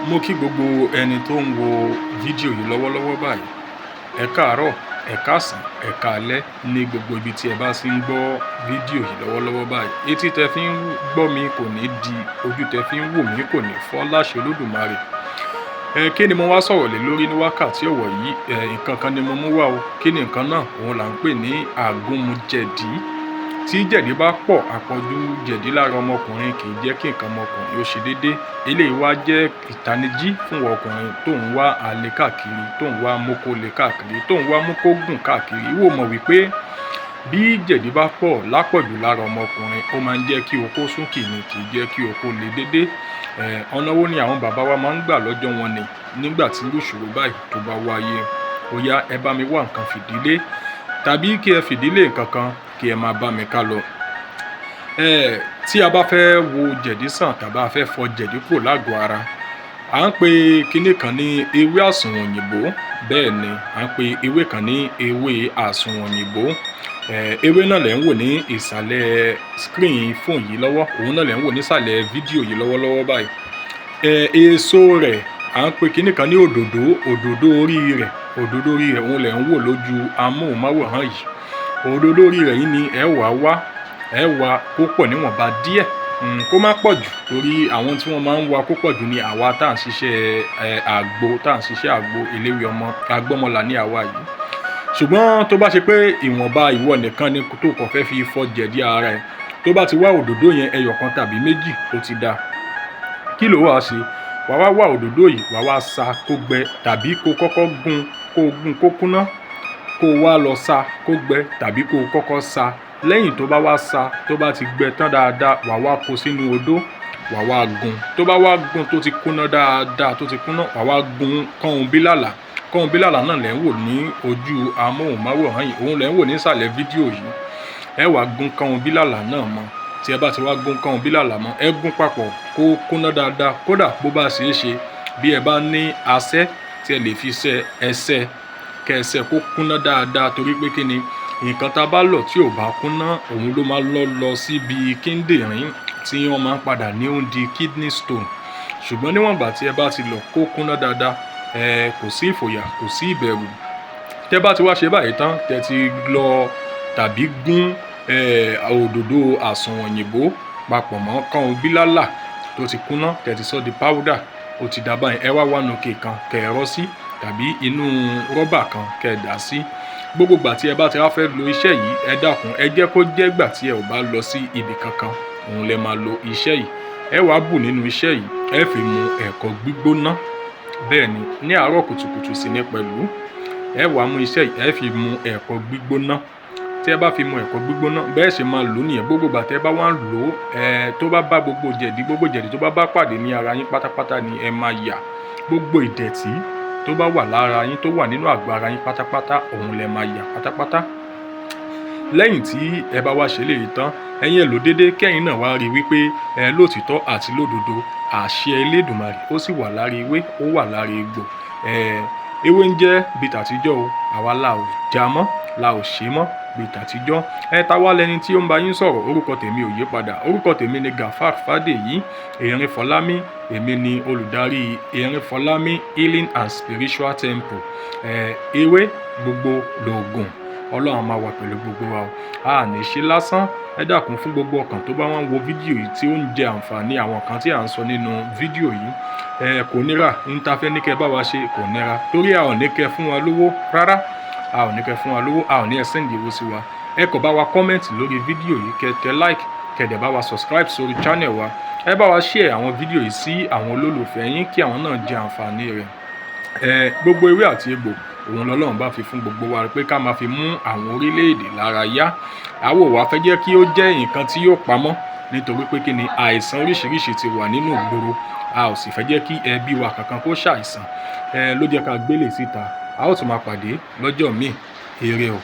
Mo kí gbogbo ẹni tó ń wo fídíò yìí lọ́wọ́lọ́wọ́ báyìí. Ẹ káàárọ̀, ẹ káàsán, ẹ káalẹ́ ní gbogbo ibi tí ẹ bá sì ń gbọ́ fídíò yìí lọ́wọ́lọ́wọ́ báyìí. Etí tẹ fi ń gbọ́ mi kò ní di, ojú tẹ fi ń wò mí kò ní fọ́ láṣẹ Olódùmarè. Kí ni mo wá sọ̀rọ̀ lé lórí ní wákàtí ọ̀wọ̀ yìí? Nǹkan kan ni mo mú wá o. Kí ni nǹkan náà? Òun là ń pè ní àgúnmu-jẹ̀dí. Tí jẹ̀dí bá pọ̀, àpọ̀jù jẹ̀dí lára ọmọkùnrin kì í jẹ́ kí nǹkan ọmọkùnrin ó ṣe déédé. Eléyìí wá jẹ́ ìtanijí fún ọkùnrin tó ń wá àlè káàkiri, tó ń wá mókólé káàkiri, tó ń wá mókógùn káàkiri. Ìwọ mọ̀ wípé bí jẹ̀dí bá pọ̀ lápọ̀jù lára ọmọkùnrin, ó máa ń jẹ́ kí okó súnkì ni, kì í jẹ́ kí okó le déédé. Ọ̀nà wo ni àwọn bàbá wa máa ń gbà lọ́jọ́ wọn ni nígbà tí irú ìṣòro báyìí tó bá wáyé? Ó yá, ẹ bá mi wá nǹkan fìdílé, tàbí kí ẹ fìdílé nǹkan kan kí ẹ máa bá mi ká lọ. Tí a bá fẹ́ wo jẹ̀dí sàn tàbí a fẹ́ fọ jẹ̀dí kúrò lágọ̀ọ́ ara, à ń pe kinní kan ní ewé àsùnwọ̀n òyìnbó. Bẹ́ẹ̀ ni, à ń pe ewé kan ní ewé àsùnwọ̀n òyìnbó. Ewé náà lẹ̀ ń wò ní ìsàlẹ̀ screen fóònù yìí lọ́wọ́, òun náà lẹ̀ ń wò ní ìsàlẹ̀ fídíò yìí lọ́wọ́lọ́wọ́ báyìí. Èso rẹ̀ à ń pe kinní kan ní òdòdó orí rẹ̀. Òdòdó orí rẹ̀ òun lẹ̀ ń wò lójú amóhùnmáwòrán yìí. Òdòdó orí rẹ̀ yìí ni ẹ wá kó pọ̀ níwọ̀nba díẹ̀, kó má pọ̀ jù, torí àwọn tí wọ́n máa ń wá kó pọ̀ jù ni àwa tá à ń ṣiṣẹ́ àgbo eléwé ọmọ agbọ́mọlà ní àwa yìí. Ṣùgbọ́n tó bá ṣe pé ìwọ̀nba ìwọ nìkan ni tó kàn fẹ́ fi fọ jẹ̀dí ara ẹ̀, tó bá ti wá òdòdó yẹn ẹyọ kan tàbí méjì ó ti dá. Kí ló wá ṣe? Wá òdòdó yìí, wá sá kó gbẹ, tàbí kó kọ́kọ́ gún kó kúnná, kó wá lọ sá kó gbẹ, tàbí kó kọ́kọ́ sá. Lẹ́yìn tó bá wá sá, tó bá ti gbẹ tán dáadáa, wá kó sínú odó, wá gún. Tó bá wá gún tó ti kúnná dáadáa, tó ti kúnná, wá gún kọ́hun bílàlà. Kọ́hun bílàlà náà lẹ̀ ń wò ní ojú amóhùnmáwòrán yìí, òun lẹ̀ ń wò ní ìsàlẹ̀ fídíò yìí. Ẹ wá gún kọ́hun bílàlà náà mọ́. Tí ẹ bá ti wá gún kọ́hun bílàlà mọ́, ẹ gún papọ̀ kó kúnná dáadáa. Kódà bó bá ṣe é ṣe, bí ẹ bá ní asẹ́ tí ẹ lè fi ṣe ẹsẹ̀, kẹsẹ̀ kó kúnná dáadáa, torí pé kí ni nǹkan tá a bá lọ̀ tí ò bá kúnná, òun ló máa lọ síbi kíndìnrín tí wọ́n máa ń padà ní ó ń di kidney stone. Ṣùgbọ́n níwọ̀n ìgbà tí ẹ bá ti lọ̀ kó kúnná dáadáa, kò sí ìfòyà, kò sí ìbẹ̀rù. Tẹ́ bá ti wá ṣe báyìí tán, tẹ́ ti lọ tàbí gún òdòdó àsùnwọ̀n òyìnbó papọ̀ mọ́ kọ́hun bílàlà tó ti kúnná, tẹ́ ti sọ di powder, ó ti dà báyìí. Ẹ wá wánu òkè kan kẹ́ ẹ rọ́ sí, tàbí inú rọ́bà kan kẹ́ ẹ dà sí. Gbogbo ìgbà tí ẹ bá ti wá fẹ́ lo iṣẹ́ yìí, ẹ dákun ẹ jẹ́ kó jẹ́ ìgbà tí ẹ ò bá lọ sí ibì kankan, òun lẹ máa lo iṣẹ́ yìí. Ẹ wá bù nínú iṣẹ́ yìí, ẹ fi mu ẹ̀kọ gbígbóná. Bẹ́ẹ̀ ni, ní àárọ̀ kùtùkùtù sì ní pẹ̀lú. Ẹ wá mú iṣẹ́ yìí, ẹ fi mu ẹ̀kọ gbígbóná. Tí ẹ bá fi mu ẹ̀kọ gbígbóná, bẹ́ẹ̀ ṣe máa lò nìyẹn. Gbogbo ìgbà tí ẹ bá wá ń lò ó, tó bá bá gbogbo jẹ̀dí tó bá pàdé ní ara yín pátápátá ni ẹ máa yà. Gbogbo ìdẹ̀tí tó bá wà lára yín, tó wà nínú àgọ́ ara yín pátápátá, òun lẹ máa yà pátápátá. Lẹ́yìn tí ẹ bá wá ṣe léyìí tán, ẹ̀yin ẹ lò dédé, kẹ́yìn náà wá rí wípé lótìtọ́ àti lódodo àṣẹ Elédùmarè ó sì wà lára ewé, ó wà lára egbò. Ewé ń jẹ́ bí tàtijọ́ o, àwa la ò já mọ́, la ò ṣe mọ́ bí tàtijọ́. Ta wá lẹni tí ó ń bá yín sọ̀rọ̀? Orúkọ tèmi ò yí padà. Orúkọ tèmi ni Gafar Fadeyi Erinfọlámi. Èmi ni olùdarí Erinfọlámi Healing and Spiritual Temple. Ewé gbogbo lòògùn. Ọlọ́run máa wà pẹ̀lú gbogbo wa o. A ní ṣe lásán. Ẹ dákun fún gbogbo ọkàn tó bá wá ń wo fídíò yìí tí ó ń jẹ àǹfààní àwọn kan tí à ń sọ nínú fídíò yìí. Kò nira, ń ta fẹ́ ní kẹ́ bá wa ṣe kò nira, torí a ò ní kẹ́ fún wa lówó rárá. A ò ní kẹ́ fún wa lówó, a ò ní ẹ send owó sí wa. Ẹ kò bá wa comment lórí fídíò yìí, kẹ́ tẹ like, kẹ́ dẹ̀ bá wa subscribe sórí channel wa. Ẹ bá wa share àwọn fídíò yìí sí àwọn olólùfẹ́ yín kí àwọn náà jẹ àǹfààní rẹ̀. Gbogbo ewé àti egbò òun lọ́lọ́run bá fi fún gbogbo wa pé ká máa fi mú àwọn orílẹ̀-èdè lára yá. Àwa ò wá fẹ́ jẹ́ kí ó jẹ́ nǹkan tí yóò pamọ́, nítorí pé kí ni àìsàn oríṣiríṣi ti wà nínú ìgboro. A ò sì fẹ́ jẹ́ kí ẹbí wa kankan kó ṣàìsàn. Ló jẹ́ ká gbélé síta. A ó tún máa pàdé lọ́jọ́ míì. Ire o.